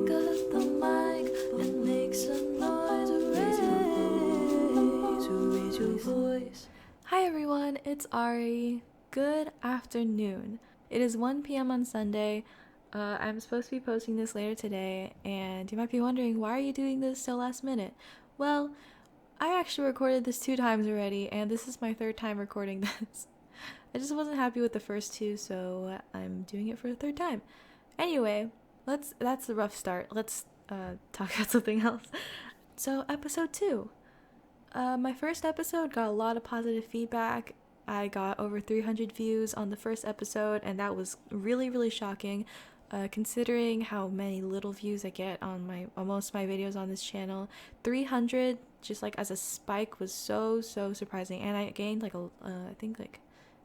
Pick up the mic and make some noise. Raise your voice. Hi everyone, it's Ari. Good afternoon. It is 1 p.m. on Sunday. I'm supposed to be posting this later today, and you might be wondering, why are you doing this so last minute? Well, I actually recorded this 2 times already, and this is my 3rd time recording this. I just wasn't happy with the first 2, so I'm doing it for a 3rd time. Anyway, that's the rough start. Let's talk about something else. So, episode 2. My first episode got a lot of positive feedback. I got over 300 views on the first episode, and that was really, really shocking, considering how many little views I get on most of my videos on this channel. 300, just like as a spike, was so surprising, and I gained I think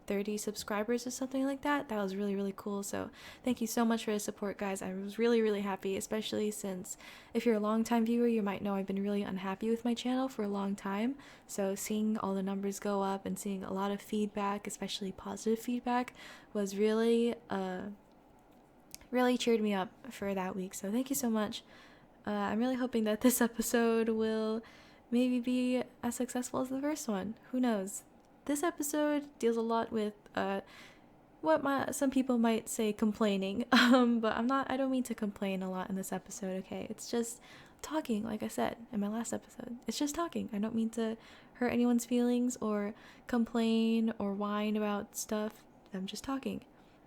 30 subscribers or something like that. That was really, really cool. So thank you so much for the support, guys. I was really, really happy, especially since if you're a long-time viewer, you might know I've been really unhappy with my channel for a long time. So seeing all the numbers go up and seeing a lot of feedback, especially positive feedback, was really cheered me up for that week. So thank you so much. I'm really hoping that this episode will maybe be as successful as the first one. Who knows? This episode deals a lot with what some people might say complaining, but I don't mean to complain a lot in this episode, okay? It's just talking, like I said in my last episode. It's just talking. I don't mean to hurt anyone's feelings or complain or whine about stuff. I'm just talking.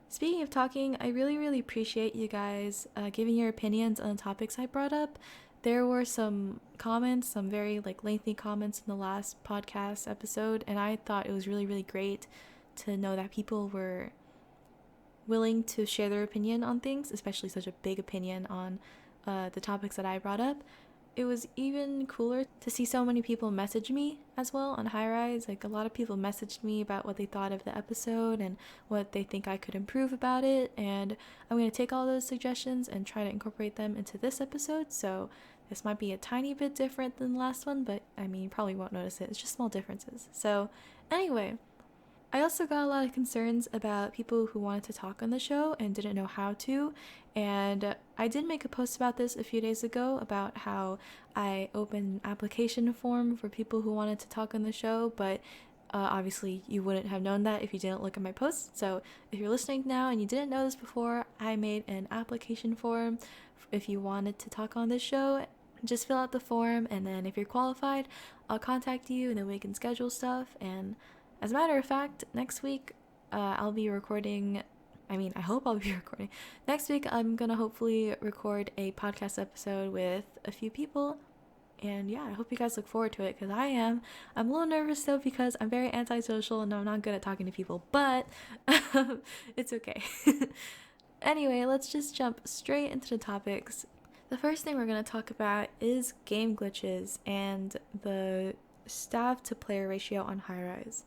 Speaking of talking, I really, really appreciate you guys giving your opinions on the topics I brought up. There were some comments, some very lengthy comments in the last podcast episode, and I thought it was really, really great to know that people were willing to share their opinion on things, especially such a big opinion on the topics that I brought up. It was even cooler to see so many people message me as well on RYV. A lot of people messaged me about what they thought of the episode and what they think I could improve about it, and I'm going to take all those suggestions and try to incorporate them into this episode. So this might be a tiny bit different than the last one, but I mean, you probably won't notice it. It's just small differences. So anyway, I also got a lot of concerns about people who wanted to talk on the show and didn't know how to, and I did make a post about this a few days ago about how I opened an application form for people who wanted to talk on the show, but obviously you wouldn't have known that if you didn't look at my post. So if you're listening now and you didn't know this before, I made an application form. If you wanted to talk on this show, just fill out the form, and then if you're qualified, I'll contact you and then we can schedule stuff. And as a matter of fact, next week I'll be recording, I hope I'll be recording. Next week I'm gonna hopefully record a podcast episode with a few people. And yeah, I hope you guys look forward to it, because I am. I'm a little nervous though, because I'm very antisocial and I'm not good at talking to people, but it's okay. Anyway, let's just jump straight into the topics. The first thing we're going to talk about is game glitches and the staff to player ratio on RYV.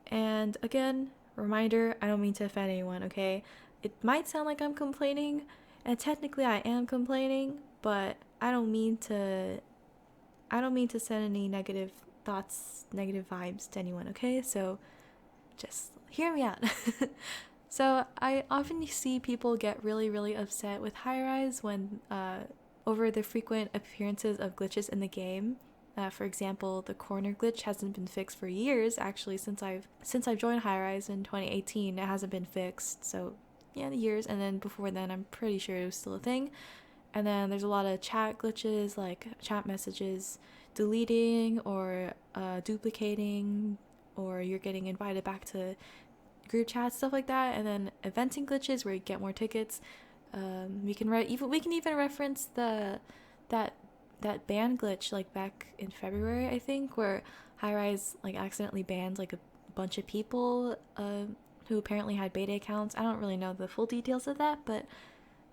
And again, reminder, I don't mean to offend anyone, okay? It might sound like I'm complaining, and technically I am complaining, but I don't mean to send any negative thoughts, negative vibes to anyone, okay? So just hear me out. So I often see people get really, really upset with RYV when over the frequent appearances of glitches in the game. For example, the corner glitch hasn't been fixed for years. Actually, since I've joined RYV in 2018, it hasn't been fixed. So yeah, years. And then before then, I'm pretty sure it was still a thing. And then there's a lot of chat glitches, like chat messages deleting or duplicating, or you're getting invited back to group chats, stuff like that. And then eventing glitches where you get more tickets. We can even reference that ban glitch back in February, I think, where RYV accidentally banned a bunch of people who apparently had beta accounts. I don't really know the full details of that, but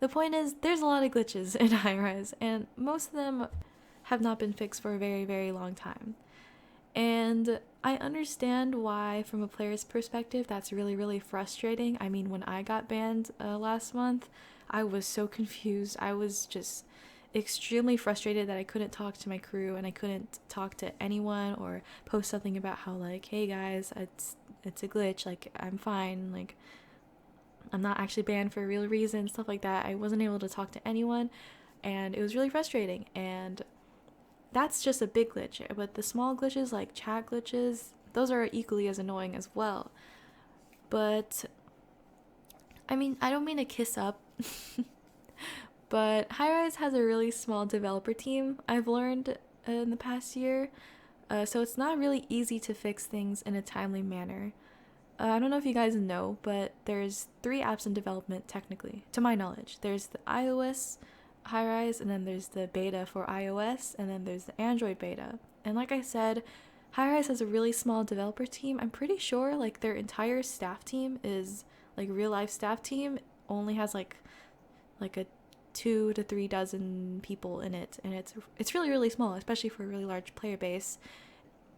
the point is there's a lot of glitches in RYV, and most of them have not been fixed for a very, very long time. And I understand why, from a player's perspective, that's really, really frustrating. I mean, when I got banned last month, I was so confused. I was just extremely frustrated that I couldn't talk to my crew and I couldn't talk to anyone or post something about how hey guys, it's a glitch, I'm fine, I'm not actually banned for a real reason, stuff like that. I wasn't able to talk to anyone. and it was really frustrating. And that's just a big glitch, but the small glitches like chat glitches, those are equally as annoying as well. But I mean, I don't mean to kiss up, but Highrise has a really small developer team, I've learned in the past year. So it's not really easy to fix things in a timely manner. I don't know if you guys know, but there's 3 apps in development technically, to my knowledge. There's the iOS Highrise, and then there's the beta for iOS, and then there's the Android beta. And like I said, Highrise has a really small developer team. I'm pretty sure like their entire staff team is like real life staff team only has like a 2 to 3 dozen people in it, and it's really really small, especially for a really large player base.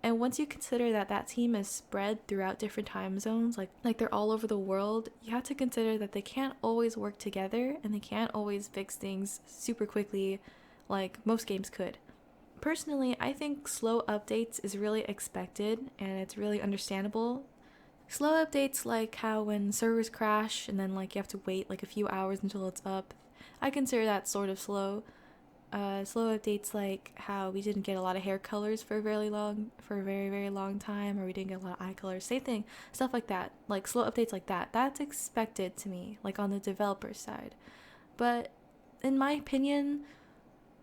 And once you consider that that team is spread throughout different time zones, like they're all over the world, you have to consider that they can't always work together and they can't always fix things super quickly like most games could. Personally, I think slow updates is really expected and it's really understandable. Slow updates like how when servers crash and then like you have to wait like a few hours until it's up, I consider that sort of slow. Slow updates like how we didn't get a lot of hair colors for a very very long time, or we didn't get a lot of eye colors, same thing, stuff like that. Like slow updates like that, that's expected to me, like on the developer side. But in my opinion,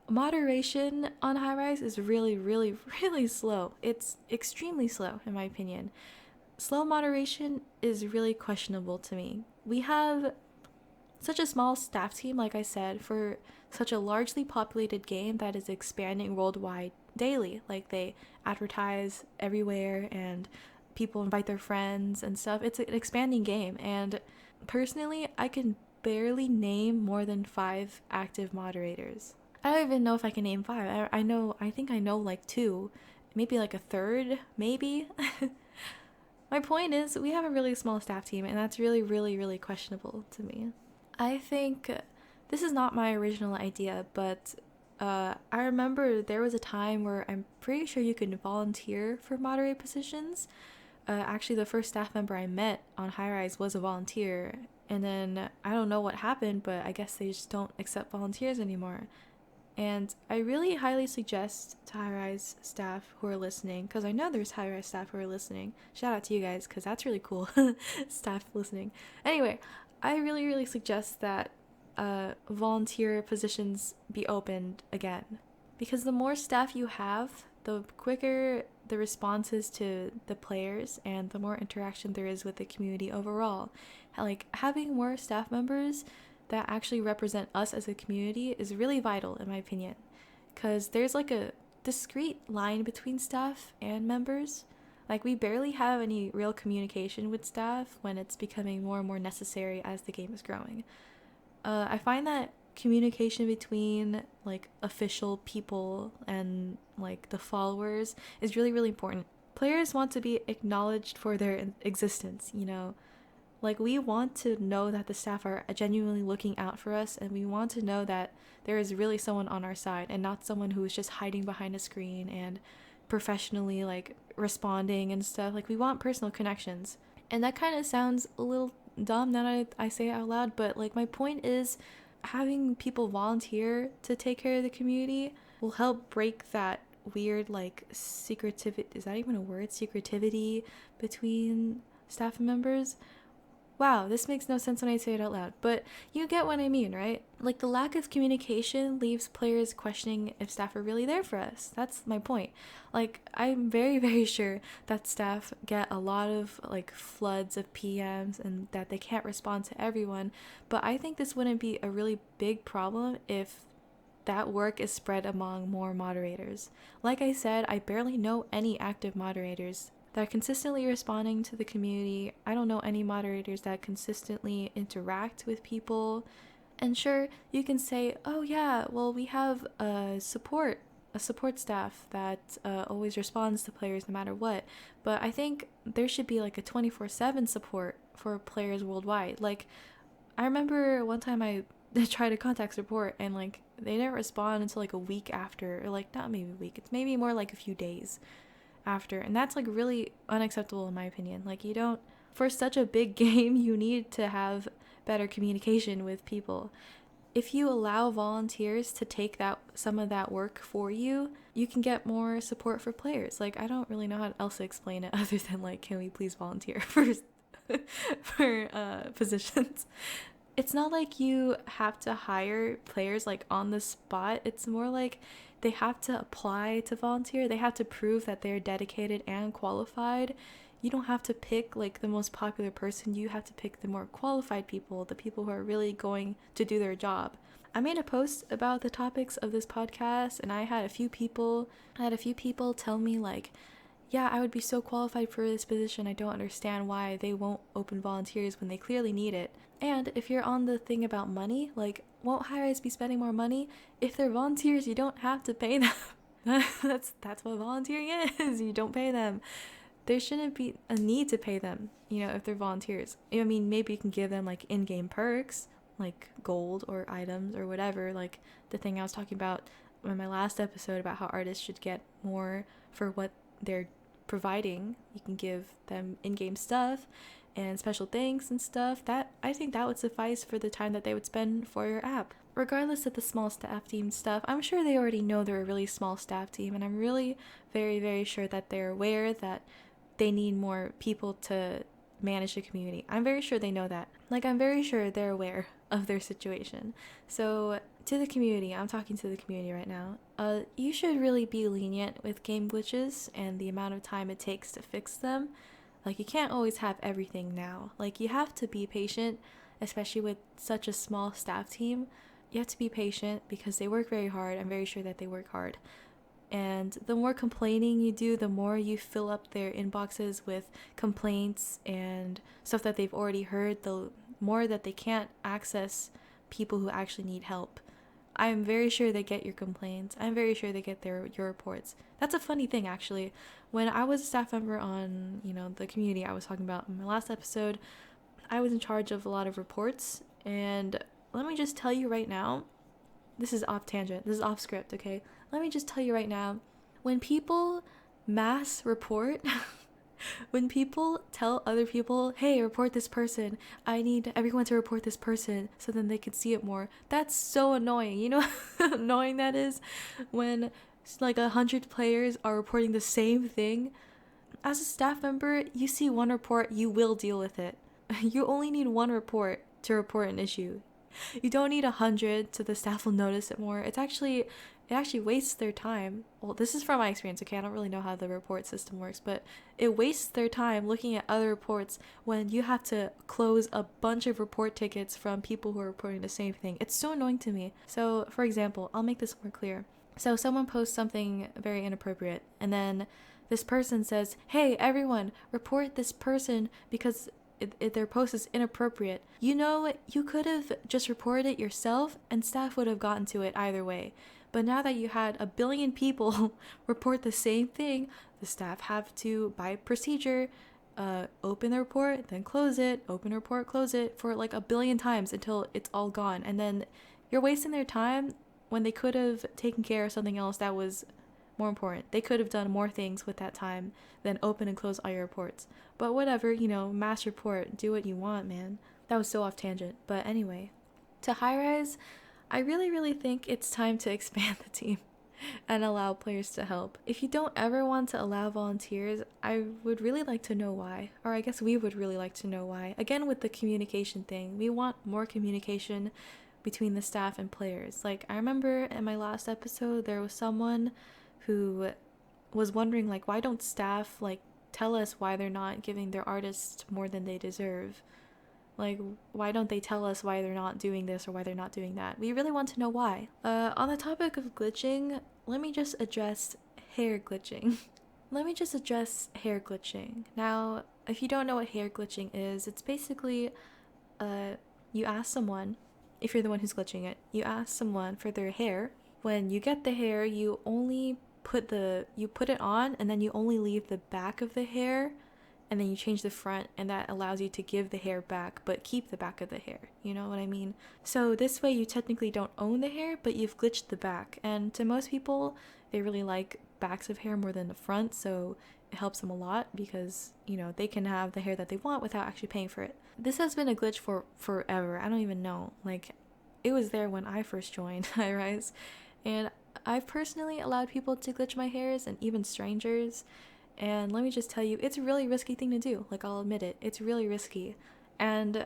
moderation on Highrise is really really really slow. It's extremely slow in my opinion. Slow moderation is really questionable to me. We have such a small staff team, like I said, for such a largely populated game that is expanding worldwide daily. Like they advertise everywhere and people invite their friends and stuff. It's an expanding game, and personally, I can barely name more than 5 active moderators. I don't even know if I can name 5. I think I know like 2, maybe like a third, maybe. My point is, we have a really small staff team, and that's really, really, really questionable to me. I think this is not my original idea, but I remember there was a time where I'm pretty sure you could volunteer for moderator positions. Actually, the first staff member I met on Highrise was a volunteer, and then I don't know what happened, but I guess they just don't accept volunteers anymore. And I really highly suggest to Highrise staff who are listening, because I know there's Highrise staff who are listening. Shout out to you guys, because that's really cool, staff listening. Anyway, I really, really suggest that volunteer positions be opened again. Because the more staff you have, the quicker the responses to the players and the more interaction there is with the community overall. Like, having more staff members that actually represent us as a community is really vital, in my opinion. Because there's like a discrete line between staff and members. Like, we barely have any real communication with staff when it's becoming more and more necessary as the game is growing. I find that communication between, like, official people and, like, the followers is really, really important. Players want to be acknowledged for their existence, you know? Like, we want to know that the staff are genuinely looking out for us, and we want to know that there is really someone on our side and not someone who is just hiding behind a screen and professionally like responding and stuff. Like, we want personal connections, and that kind of sounds a little dumb now that I say it out loud, but like my point is, having people volunteer to take care of the community will help break that weird like secretivity, is that even a word, secretivity between staff members. Wow, this makes no sense when I say it out loud, but you get what I mean, right? Like, the lack of communication leaves players questioning if staff are really there for us. That's my point. Like, I'm very, very sure that staff get a lot of, like, floods of PMs and that they can't respond to everyone, but I think this wouldn't be a really big problem if that work is spread among more moderators. Like I said, I barely know any active moderators that are consistently responding to the community. I don't know any moderators that consistently interact with people. And sure, you can say, oh yeah, well, we have a support staff that always responds to players no matter what. But I think there should be like a 24/7 support for players worldwide. Like, I remember one time I tried to contact support and like they didn't respond until like a week after, or like not maybe a week, it's maybe more like a few days after, and that's like really unacceptable in my opinion. Like, you don't, for such a big game, you need to have better communication with people. if you allow volunteers to take some of that work for you, you can get more support for players. Like, I don't really know how else to explain it other than like, can we please volunteer for positions? It's not like you have to hire players like on the spot. It's more like they have to apply to volunteer. They have to prove that they're dedicated and qualified. You don't have to pick like the most popular person. You have to pick the more qualified people, the people who are really going to do their job. I made a post about the topics of this podcast, and I had a few people tell me like, yeah, I would be so qualified for this position. I don't understand why they won't open volunteers when they clearly need it. And if you're on the thing about money, like, won't high-rise be spending more money? If they're volunteers, you don't have to pay them. That's what volunteering is. You don't pay them. There shouldn't be a need to pay them, if they're volunteers. I mean, maybe you can give them like in-game perks, like gold or items or whatever, like the thing I was talking about in my last episode about how artists should get more for what they're providing. You can give them in-game stuff and special things and stuff. That, I think that would suffice for the time that they would spend for your app. Regardless of the small staff team stuff, I'm sure they already know they're a really small staff team, and I'm really very, very sure that they're aware that they need more people to manage the community. I'm very sure they know that. Like, I'm very sure they're aware of their situation. So to the community, I'm talking to the community right now, you should really be lenient with game glitches and the amount of time it takes to fix them. Like, you can't always have everything now. Like, you have to be patient, especially with such a small staff team. You have to be patient because they work very hard. I'm very sure that they work hard. And the more complaining you do, the more you fill up their inboxes with complaints and stuff that they've already heard, the more that they can't access people who actually need help. I'm very sure they get your complaints. I'm very sure they get your reports. That's a funny thing, actually. When I was a staff member on, the community I was talking about in my last episode, I was in charge of a lot of reports. And let me just tell you right now, this is off tangent. This is off script, okay? Let me just tell you right now, when people mass report, when people tell other people, hey, report this person, I need everyone to report this person so then they can see it more, that's so annoying. You know how annoying that is when like 100 players are reporting the same thing? As a staff member, you see one report, you will deal with it. You only need one report to report an issue. You don't need 100 so the staff will notice it more. It actually wastes their time. Well, this is from my experience, okay? I don't really know how the report system works, but it wastes their time looking at other reports when you have to close a bunch of report tickets from people who are reporting the same thing. It's so annoying to me. So, for example, I'll make this more clear. So someone posts something very inappropriate, and then this person says, hey, everyone, report this person because their post is inappropriate. You could have just reported it yourself and staff would have gotten to it either way. But now that you had a billion people report the same thing, the staff have to, by procedure, open the report, then close it, open the report, close it for like a billion times until it's all gone. And then you're wasting their time when they could have taken care of something else that was more important. They could have done more things with that time than open and close all your reports. But whatever, mass report, do what you want, man. That was so off tangent. But anyway, to high-rise, I really, really think it's time to expand the team and allow players to help. If you don't ever want to allow volunteers, I would really like to know why. Or I guess we would really like to know why. Again, with the communication thing, we want more communication between the staff and players. Like, I remember in my last episode, there was someone who was wondering, like, why don't staff, like, tell us why they're not giving their artists more than they deserve? Like, why don't they tell us why they're not doing this or why they're not doing that? We really want to know why. On the topic of glitching, let me just address hair glitching. Now, if you don't know what hair glitching is, it's basically, you ask someone, if you're the one who's glitching it, you ask someone for their hair. When you get the hair, you only put it on, and then you only leave the back of the hair, and then you change the front, and that allows you to give the hair back, but keep the back of the hair. You know what I mean? So this way you technically don't own the hair, but you've glitched the back. And to most people, they really like backs of hair more than the front, so it helps them a lot because, they can have the hair that they want without actually paying for it. This has been a glitch for forever. I don't even know. Like, it was there when I first joined RYV, and I've personally allowed people to glitch my hairs and even strangers. And let me just tell you, it's a really risky thing to do. Like, I'll admit it, it's really risky. And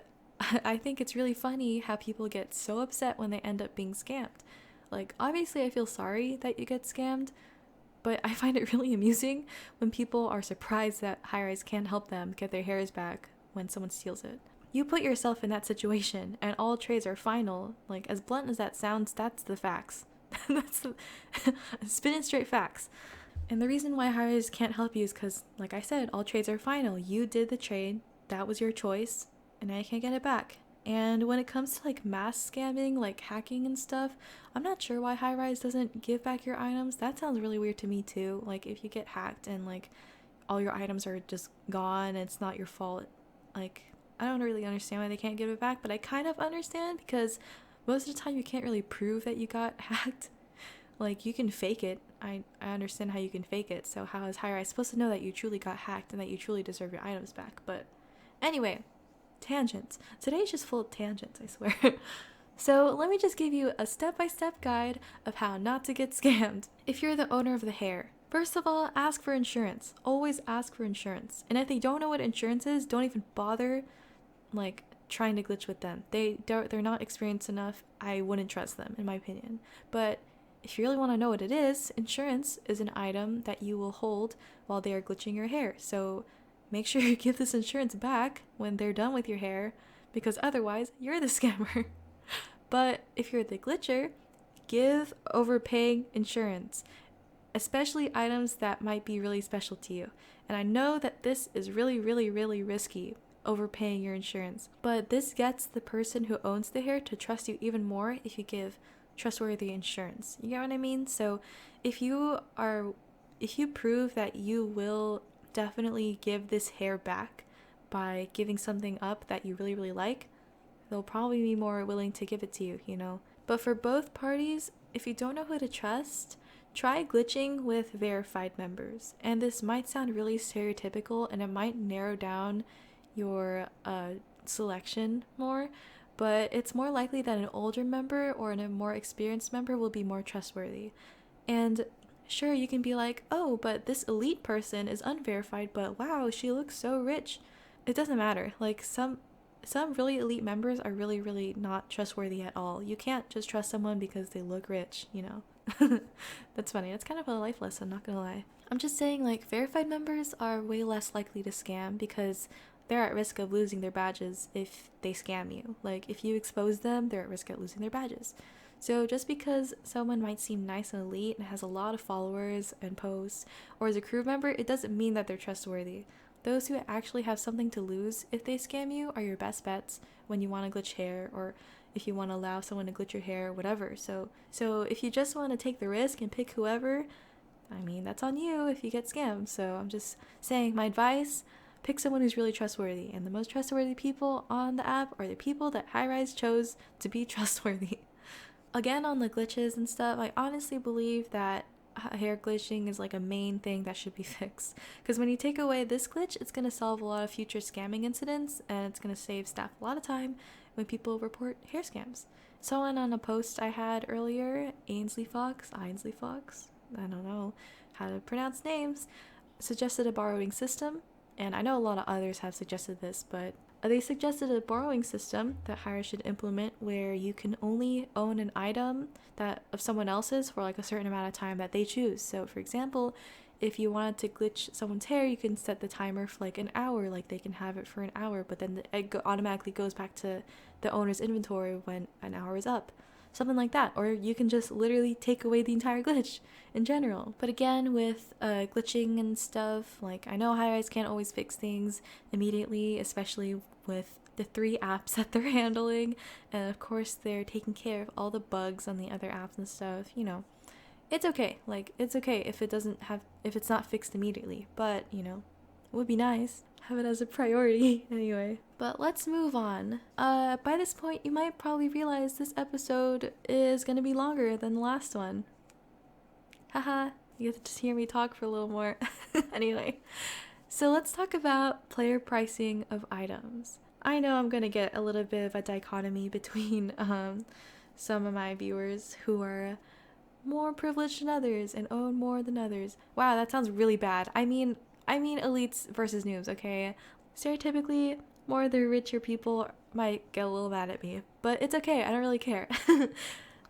I think it's really funny how people get so upset when they end up being scammed. Like, obviously, I feel sorry that you get scammed, but I find it really amusing when people are surprised that high-rise can't help them get their hairs back when someone steals it. You put yourself in that situation, and all trades are final. Like, as blunt as that sounds, that's the facts. That's the spin straight facts. And the reason why high-rise can't help you is because, like I said, all trades are final. You did the trade, that was your choice, and now you can't get it back. And when it comes to like mass scamming, like hacking and stuff, I'm not sure why high-rise doesn't give back your items. That sounds really weird to me too. Like, if you get hacked and like all your items are just gone and it's not your fault, like, I don't really understand why they can't give it back, but I kind of understand because most of the time you can't really prove that you got hacked. Like, you can fake it. I understand how you can fake it. So how is high-rise supposed to know that you truly got hacked and that you truly deserve your items back? But anyway, tangents. Today's just full of tangents, I swear. So let me just give you a step-by-step guide of how not to get scammed. If you're the owner of the hair, first of all, ask for insurance. Always ask for insurance. And if they don't know what insurance is, don't even bother like trying to glitch with them. They're not experienced enough. I wouldn't trust them, in my opinion. But if you really want to know what it is, insurance is an item that you will hold while they are glitching your hair. So make sure you give this insurance back when they're done with your hair, because otherwise you're the scammer. But if you're the glitcher, give overpaying insurance, especially items that might be really special to you. And I know that this is really, really, really risky, overpaying your insurance, but this gets the person who owns the hair to trust you even more if you give trustworthy insurance. You get what I mean? So if you prove that you will definitely give this hair back by giving something up that you really, really like, they'll probably be more willing to give it to you, you know? But for both parties, if you don't know who to trust, try glitching with verified members. And this might sound really stereotypical and it might narrow down your selection more, but it's more likely that an older member or a more experienced member will be more trustworthy. And sure, you can be like, oh, but this elite person is unverified, but wow, she looks so rich. It doesn't matter. Like, some really elite members are really, really not trustworthy at all. You can't just trust someone because they look rich, you know? That's funny. That's kind of a life lesson, not gonna lie. I'm just saying, like, verified members are way less likely to scam because they're at risk of losing their badges if they scam you. Like, if you expose them, they're at risk of losing their badges. So just because someone might seem nice and elite and has a lot of followers and posts, or is a crew member, it doesn't mean that they're trustworthy. Those who actually have something to lose if they scam you are your best bets when you want to glitch hair, or if you want to allow someone to glitch your hair, or whatever. So if you just want to take the risk and pick whoever, I mean, that's on you if you get scammed. So I'm just saying, my advice, pick someone who's really trustworthy. And the most trustworthy people on the app are the people that high-rise chose to be trustworthy. Again, on the glitches and stuff, I honestly believe that hair glitching is like a main thing that should be fixed. Because when you take away this glitch, it's going to solve a lot of future scamming incidents, and it's going to save staff a lot of time when people report hair scams. Someone on a post I had earlier, Ainsley Fox, I don't know how to pronounce names, suggested a borrowing system. And I know a lot of others have suggested this, but they suggested a borrowing system that hires should implement where you can only own an item that of someone else's for like a certain amount of time that they choose. So for example, if you wanted to glitch someone's hair, you can set the timer for like an hour, like they can have it for an hour, but then it automatically goes back to the owner's inventory when an hour is up. Something like that. Or you can just literally take away the entire glitch in general. But again, with glitching and stuff, like, I know high-rise can't always fix things immediately, especially with the 3 apps that they're handling. And of course, they're taking care of all the bugs on the other apps and stuff, you know. It's okay. Like, it's okay if it's not fixed immediately. But, you know, it would be nice. Have it as a priority anyway. But let's move on. By this point, you might probably realize this episode is going to be longer than the last one. Haha, you get to just hear me talk for a little more. Anyway, so let's talk about player pricing of items. I know I'm going to get a little bit of a dichotomy between some of my viewers who are more privileged than others and own more than others. Wow, that sounds really bad. I mean elites versus noobs, okay? Stereotypically, more of the richer people might get a little mad at me, but it's okay, I don't really care.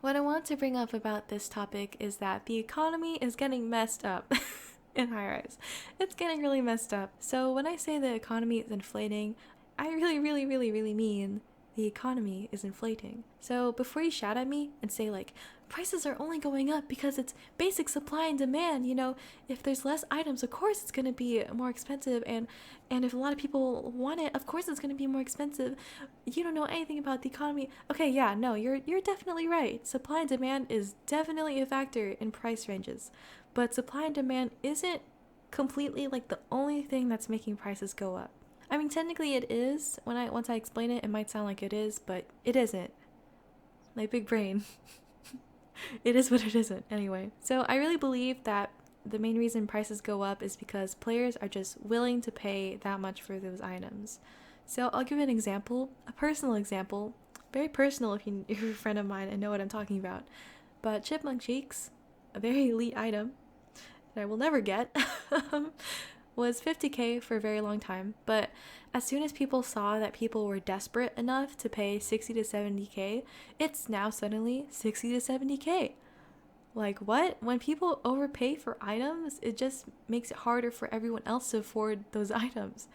What I want to bring up about this topic is that the economy is getting messed up in high rise. It's getting really messed up. So when I say the economy is inflating, I really mean the economy is inflating. So before you shout at me and say like, prices are only going up because it's basic supply and demand, you know, if there's less items, of course it's going to be more expensive, and if a lot of people want it, of course it's going to be more expensive. You don't know anything about the economy. Okay, yeah, no, you're definitely right. Supply and demand is definitely a factor in price ranges, but supply and demand isn't completely like the only thing that's making prices go up. I mean, technically it is. Once I explain it, it might sound like it is, but it isn't. My big brain. It is what it isn't. Anyway, so I really believe that the main reason prices go up is because players are just willing to pay that much for those items. So I'll give you an example, a personal example, very personal if you're a friend of mine and know what I'm talking about. But chipmunk cheeks, a very elite item that I will never get, was 50k for a very long time. But as soon as people saw that people were desperate enough to pay 60 to 70k, it's now suddenly 60 to 70k. Like, what? When people overpay for items, it just makes it harder for everyone else to afford those items.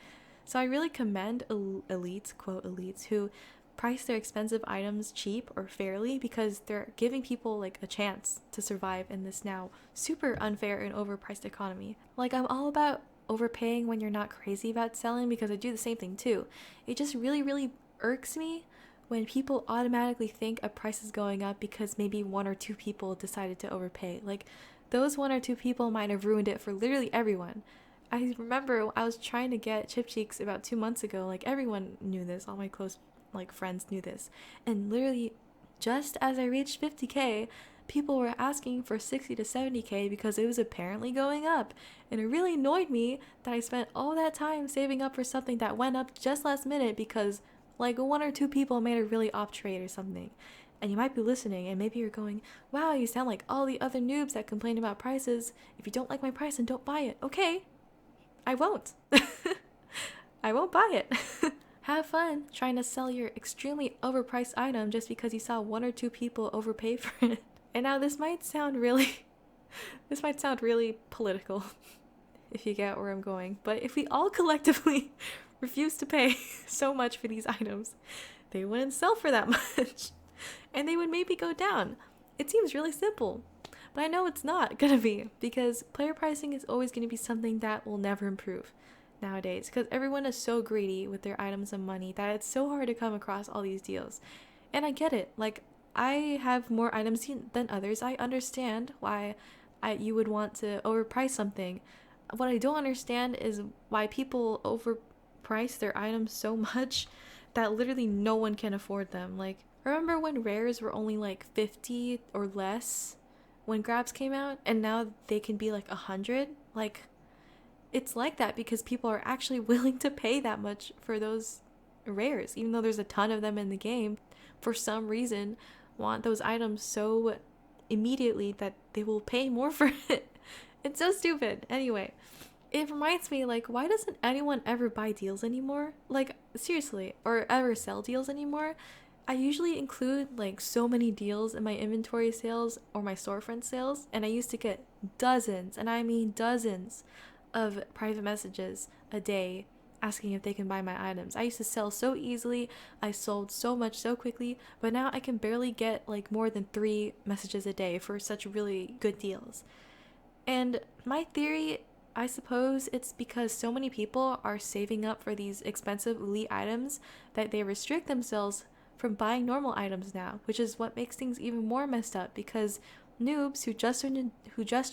So I really commend elites, quote elites, who price their expensive items cheap or fairly, because they're giving people like a chance to survive in this now super unfair and overpriced economy. Like, I'm all about overpaying when you're not crazy about selling, because I do the same thing too. It just really irks me when people automatically think a price is going up because maybe one or two people decided to overpay. Like, those one or two people might have ruined it for literally everyone. I remember I was trying to get chip cheeks about 2 months ago. Like, everyone knew this, all my close like friends knew this, and literally just as I reached 50k, people were asking for 60 to 70k because it was apparently going up. And it really annoyed me that I spent all that time saving up for something that went up just last minute because like one or two people made a really off trade or something. And you might be listening and maybe you're going, wow, you sound like all the other noobs that complain about prices. If you don't like my price, then don't buy it. Okay, I won't. I won't buy it. Have fun trying to sell your extremely overpriced item just because you saw one or two people overpay for it. And now this might sound really political, if you get where I'm going. But if we all collectively refuse to pay so much for these items, they wouldn't sell for that much. And they would maybe go down. It seems really simple. But I know it's not gonna be, because player pricing is always gonna be something that will never improve nowadays, because everyone is so greedy with their items and money that it's so hard to come across all these deals. And I get it. Like, I have more items than others. I understand why you would want to overprice something. What I don't understand is why people overprice their items so much that literally no one can afford them. Like, remember when rares were only like 50 or less when grabs came out, and now they can be like 100? Like, it's like that because people are actually willing to pay that much for those rares, even though there's a ton of them in the game. For some reason, want those items so immediately that they will pay more for it. It's so stupid. Anyway, it reminds me, like, why doesn't anyone ever buy deals anymore? Like, seriously, or ever sell deals anymore? I usually include like so many deals in my inventory sales or my storefront sales, and I used to get dozens, and I mean dozens, of private messages a day asking if they can buy my items. I used to sell so easily, I sold so much so quickly, but now I can barely get like more than 3 messages a day for such really good deals. And my theory, I suppose it's because so many people are saving up for these expensive elite items that they restrict themselves from buying normal items now, which is what makes things even more messed up, because noobs who just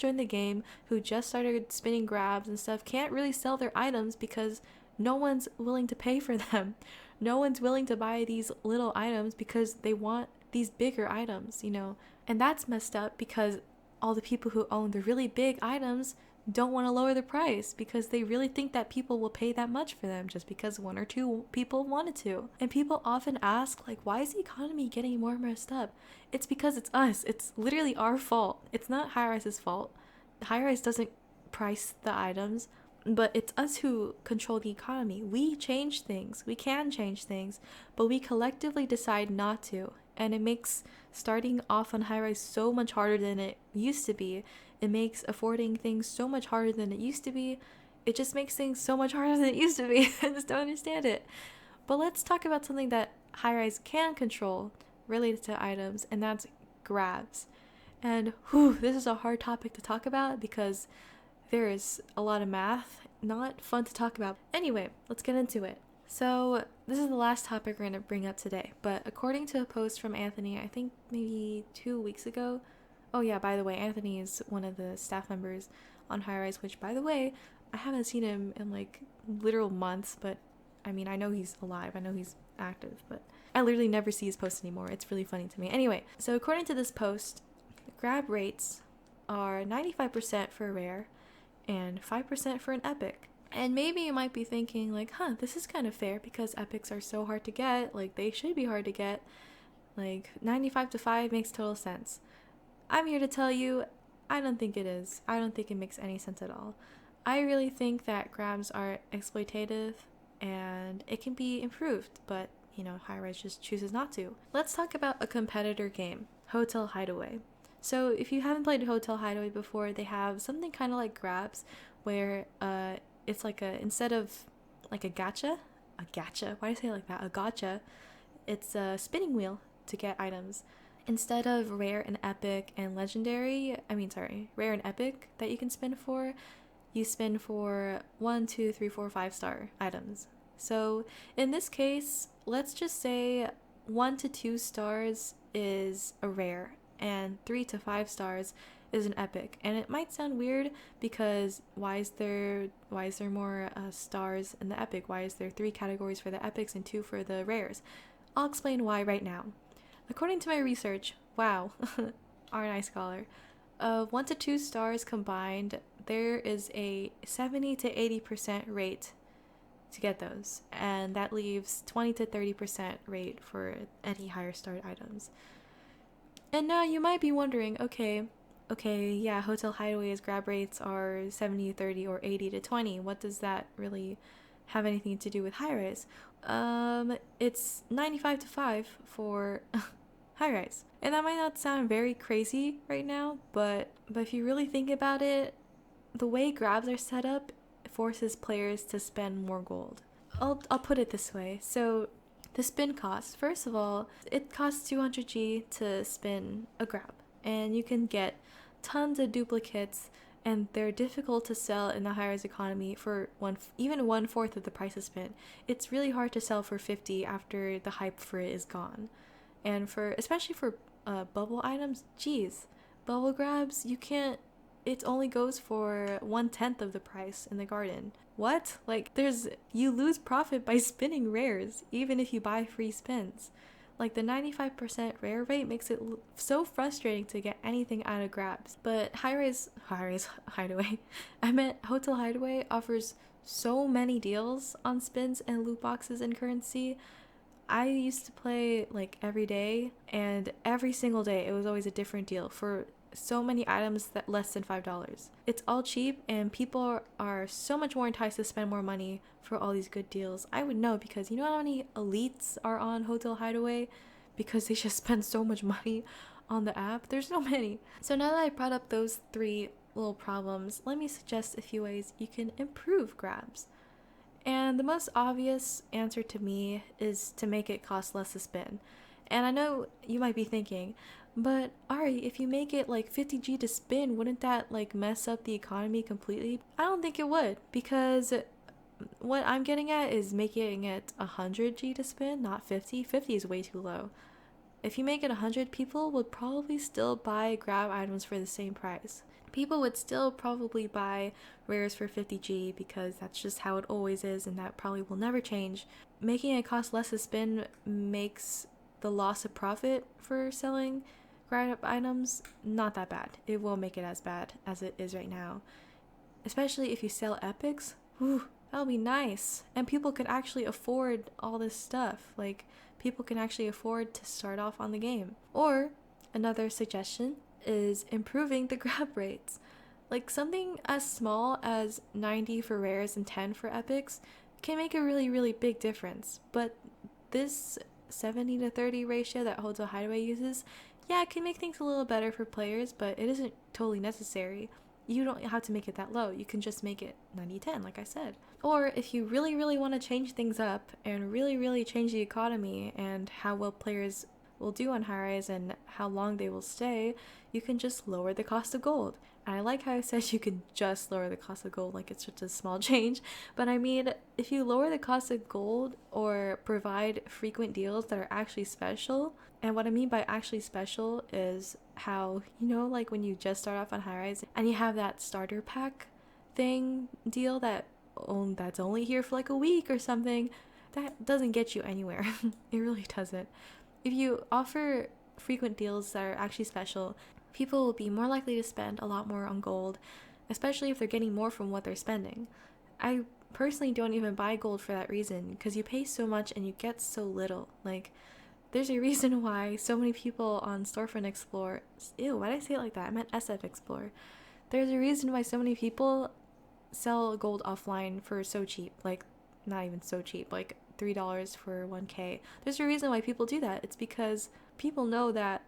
joined the game, who just started spinning grabs and stuff, can't really sell their items because no one's willing to pay for them. No one's willing to buy these little items because they want these bigger items, you know. And that's messed up because all the people who own the really big items don't want to lower the price because they really think that people will pay that much for them just because one or two people wanted to. And people often ask, like, why is the economy getting more messed up? It's because it's us. It's literally our fault. It's not high-rise's fault. High-rise doesn't price the items, but it's us who control the economy. We change things. We can change things, but we collectively decide not to. And it makes starting off on high-rise so much harder than it used to be. It makes affording things so much harder than it used to be. It just makes things so much harder than it used to be. I just don't understand it. But let's talk about something that high-rise can control related to items, and that's grabs. And this is a hard topic to talk about because there is a lot of math. Not fun to talk about. Anyway, let's get into it. So this is the last topic we're going to bring up today. But according to a post from Anthony, I think maybe 2 weeks ago. Oh yeah, by the way, Anthony is one of the staff members on High Rise, which, by the way, I haven't seen him in like literal months. But I mean, I know he's alive. I know he's active. But I literally never see his posts anymore. It's really funny to me. Anyway, so according to this post, grab rates are 95% for a rare and 5% for an epic. And maybe you might be thinking like, this is kind of fair because epics are so hard to get. Like, they should be hard to get. Like, 95 to 5 makes total sense. I'm here to tell you, I don't think it is. I don't think it makes any sense at all. I really think that grabs are exploitative and it can be improved, but, High Rise just chooses not to. Let's talk about a competitor game, Hotel Hideaway. So if you haven't played Hotel Hideaway before, they have something kind of like grabs where it's like instead of like a gacha, why do I say it like that? A gacha, it's a spinning wheel to get items. Instead of rare and epic and legendary, rare and epic that you can spin for, you spin for 1, 2, 3, 4, 5-star items. So in this case, let's just say 1 to 2 stars is a rare and 3 to 5 stars is an epic. And it might sound weird because why is there more stars in the epic? Why is there 3 categories for the epics and 2 for the rares? I'll explain why right now. According to my research, wow, aren't I scholar? 1 to 2 stars combined, there is a 70 to 80% rate to get those, and that leaves 20 to 30% rate for any higher starred items. And now you might be wondering, okay, yeah, Hotel Hideaway's grab rates are 70 to 30 or 80 to 20. What does that really have anything to do with High Rise? It's 95 to 5 for High Rise. And that might not sound very crazy right now, but if you really think about it, the way grabs are set up forces players to spend more gold. I'll put it this way. So the spin cost, first of all, it costs 200G to spin a grab, and you can get tons of duplicates, and they're difficult to sell in the high-rise economy for even 1/4 of the price of spin. It's really hard to sell for 50 after the hype for it is gone. And especially for bubble items, bubble grabs, you can't, it only goes for 1/10 of the price in the garden. What? Like, you lose profit by spinning rares, even if you buy free spins. Like, the 95% rare rate makes it so frustrating to get anything out of grabs. But High Rise Hideaway, I meant Hotel Hideaway offers so many deals on spins and loot boxes and currency. I used to play like every day, and every single day it was always a different deal for so many items that less than $5. It's all cheap, and people are so much more enticed to spend more money for all these good deals. I would know because you know how many elites are on Hotel Hideaway because they just spend so much money on the app? There's so many. So now that I brought up those 3 little problems, let me suggest a few ways you can improve grabs. And the most obvious answer to me is to make it cost less to spin. And I know you might be thinking, but Ari, if you make it like 50G to spin, wouldn't that like mess up the economy completely? I don't think it would, because what I'm getting at is making it 100G to spin, not 50. 50 is way too low. If you make it 100, people would probably still buy grab items for the same price. People would still probably buy rares for 50G because that's just how it always is, and that probably will never change. Making it cost less to spin makes the loss of profit for selling grab items not that bad. It won't make it as bad as it is right now. especially if you sell epics. Whew, that'll be nice. And people could actually afford all this stuff. Like, people can actually afford to start off on the game. Or, another suggestion is improving the grab rates. Like, something as small as 90 for rares and 10 for epics can make a really, really big difference. But this 70 to 30 ratio that Hojo Hideaway uses, yeah, it can make things a little better for players, but it isn't totally necessary. You don't have to make it that low. You can just make it 90-10, like I said. Or if you really, really want to change things up and really, really change the economy and how well players will do on high-rise and how long they will stay, you can just lower the cost of gold. And I like how I said you can just lower the cost of gold, like it's such a small change. But I mean, if you lower the cost of gold or provide frequent deals that are actually special, and what I mean by actually special is how, you know, like when you just start off on high-rise and you have that starter pack thing deal that's only here for like a week or something, that doesn't get you anywhere. It really doesn't. If you offer frequent deals that are actually special, people will be more likely to spend a lot more on gold, especially if they're getting more from what they're spending. I personally don't even buy gold for that reason, because you pay so much and you get so little. Like, there's a reason why so many people on Storefront Explore, ew, why did I say it like that? I meant SF Explore. There's a reason why so many people sell gold offline for so cheap, like not even so cheap, like $3 for 1k. There's a reason why people do that. It's because people know that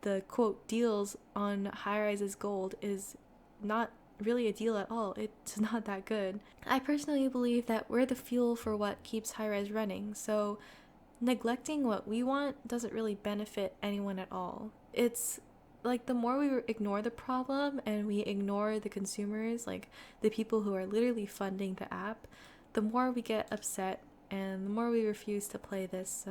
the quote deals on high-rises gold is not really a deal at all. It's not that good. I personally believe that we're the fuel for what keeps high-rise running, so neglecting what we want doesn't really benefit anyone at all. It's like the more we ignore the problem and we ignore the consumers, like the people who are literally funding the app, the more we get upset and the more we refuse to play this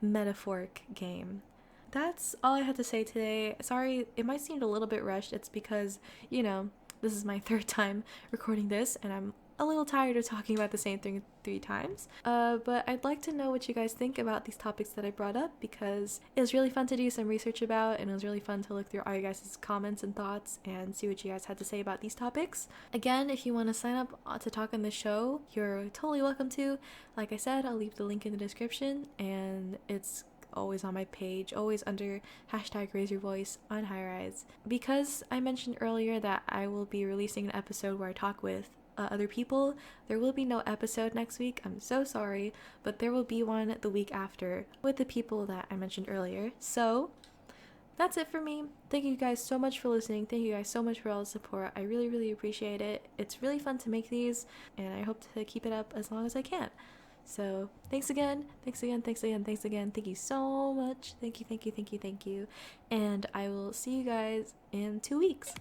metaphoric game. That's all I had to say today. Sorry, it might seem a little bit rushed. It's because, you know, this is my third time recording this and I'm a little tired of talking about the same thing 3 times. But I'd like to know what you guys think about these topics that I brought up, because it was really fun to do some research about, and it was really fun to look through all you guys' comments and thoughts and see what you guys had to say about these topics. Again, if you want to sign up to talk on the show, you're totally welcome to. Like I said, I'll leave the link in the description, and it's always on my page, always under #RaiseYourVoice on High-Rise. Because I mentioned earlier that I will be releasing an episode where I talk with other people, there will be no episode next week. I'm so sorry, but there will be one the week after with the people that I mentioned earlier. So that's it for me. Thank you guys so much for listening. Thank you guys so much for all the support. I really, really appreciate it. It's really fun to make these, and I hope to keep it up as long as I can. So thanks again. Thank you so much. Thank you. And I will see you guys in 2 weeks.